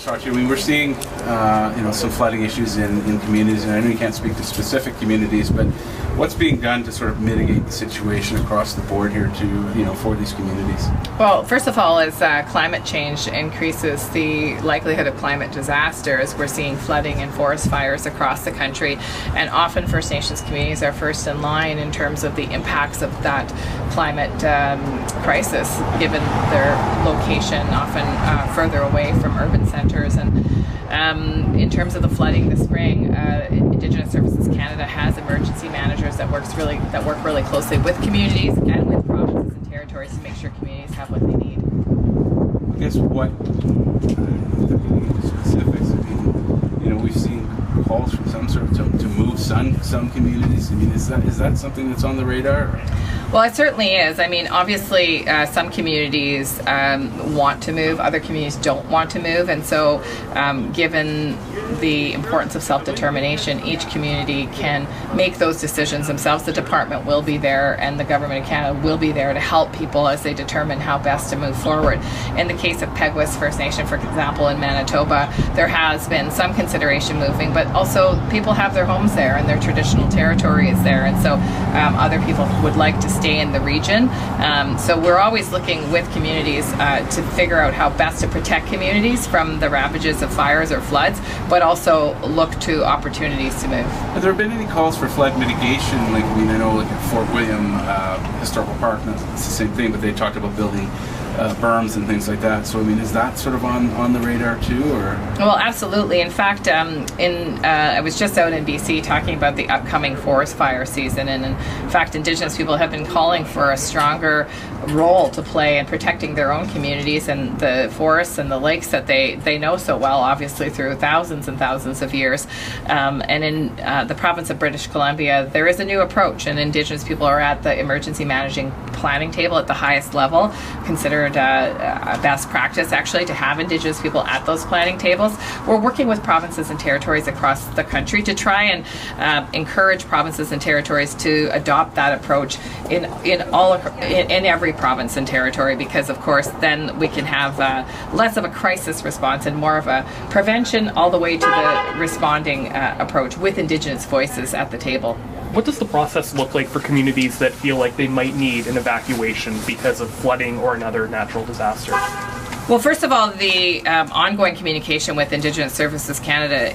talk to you. I mean, we're seeing, some flooding issues in communities, and I know you can't speak to specific communities, but what's being done to sort of mitigate the situation across the board here for these communities? Well, first of all, as climate change increases the likelihood of climate disasters, we're seeing flooding and forest fires across the country, and often First Nations communities are first in line in terms of the impacts of that climate crisis, given their location often further away from urban centres. And in terms of the flooding this spring, Indigenous Services Canada has emergency managers that work really closely with communities and with provinces and territories to make sure communities have what they need. I guess what specifics? I mean, we've seen calls from some sort of to move some communities. I mean, is that something that's on the radar? Well, it certainly is. I mean, obviously, some communities want to move, other communities don't want to move, and so given the importance of self-determination, each community can make those decisions themselves. The department will be there, and the Government of Canada will be there to help people as they determine how best to move forward. In the case of Peguis First Nation, for example, in Manitoba, there has been some consideration moving, but also people have their homes there and their traditional territory is there, and so other people would like to stay in the region. So we're always looking with communities to figure out how best to protect communities from the ravages of fires or floods, but also look to opportunities to move. Have there been any calls for flood mitigation? I know at Fort William Historical Park, it's the same thing, but they talked about building berms and things like that. So, I mean, is that sort of on the radar too, or? Well, absolutely. In fact, I was just out in BC talking about the upcoming forest fire season, and in fact, Indigenous people have been calling for a stronger role to play in protecting their own communities and the forests and the lakes that they know so well, obviously through thousands and thousands of years. And in the province of British Columbia, there is a new approach, and Indigenous people are at the emergency managing planning table at the highest level, considered a best practice actually to have Indigenous people at those planning tables. We're working with provinces and territories across the country to try and encourage provinces and territories to adopt that approach in every province and territory, because of course then we can have less of a crisis response and more of a prevention all the way to the responding approach with Indigenous voices at the table. What does the process look like for communities that feel like they might need an evacuation because of flooding or another natural disaster? Well, first of all, the ongoing communication with Indigenous Services Canada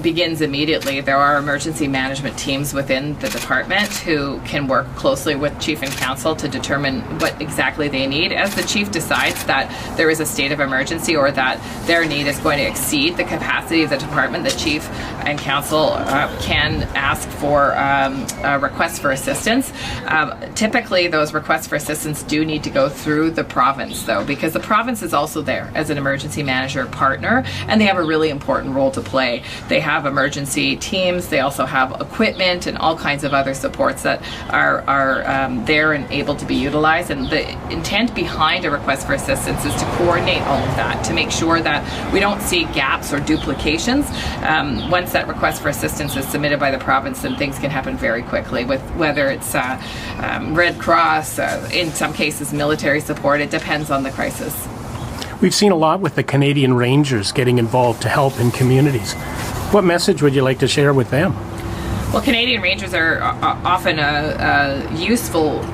begins immediately. There are emergency management teams within the department who can work closely with Chief and Council to determine what exactly they need. As the Chief decides that there is a state of emergency or that their need is going to exceed the capacity of the department, the Chief and Council can ask for requests for assistance. Typically, those requests for assistance do need to go through the province, though, because the province is also there as an emergency manager partner, and they have a really important role to play. They have emergency teams, they also have equipment and all kinds of other supports that are there and able to be utilized, and the intent behind a request for assistance is to coordinate all of that to make sure that we don't see gaps or duplications. Once that request for assistance is submitted by the province, then things can happen very quickly, with whether it's Red Cross, in some cases military support. It depends on the crisis. We've seen a lot with the Canadian Rangers getting involved to help in communities. What message would you like to share with them? Well, Canadian Rangers are often a useful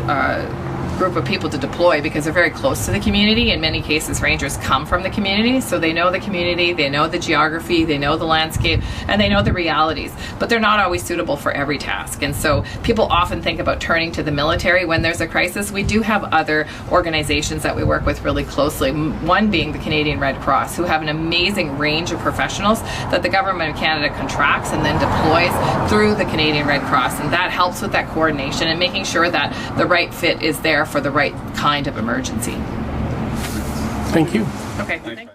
group of people to deploy because they're very close to the community. In many cases, Rangers come from the community, so they know the community, they know the geography, they know the landscape, and they know the realities, but they're not always suitable for every task. And so people often think about turning to the military when there's a crisis. We do have other organizations that we work with really closely, one being the Canadian Red Cross, who have an amazing range of professionals that the Government of Canada contracts and then deploys through the Canadian Red Cross, and that helps with that coordination and making sure that the right fit is there for the right kind of emergency. Thank you. Okay, thank you.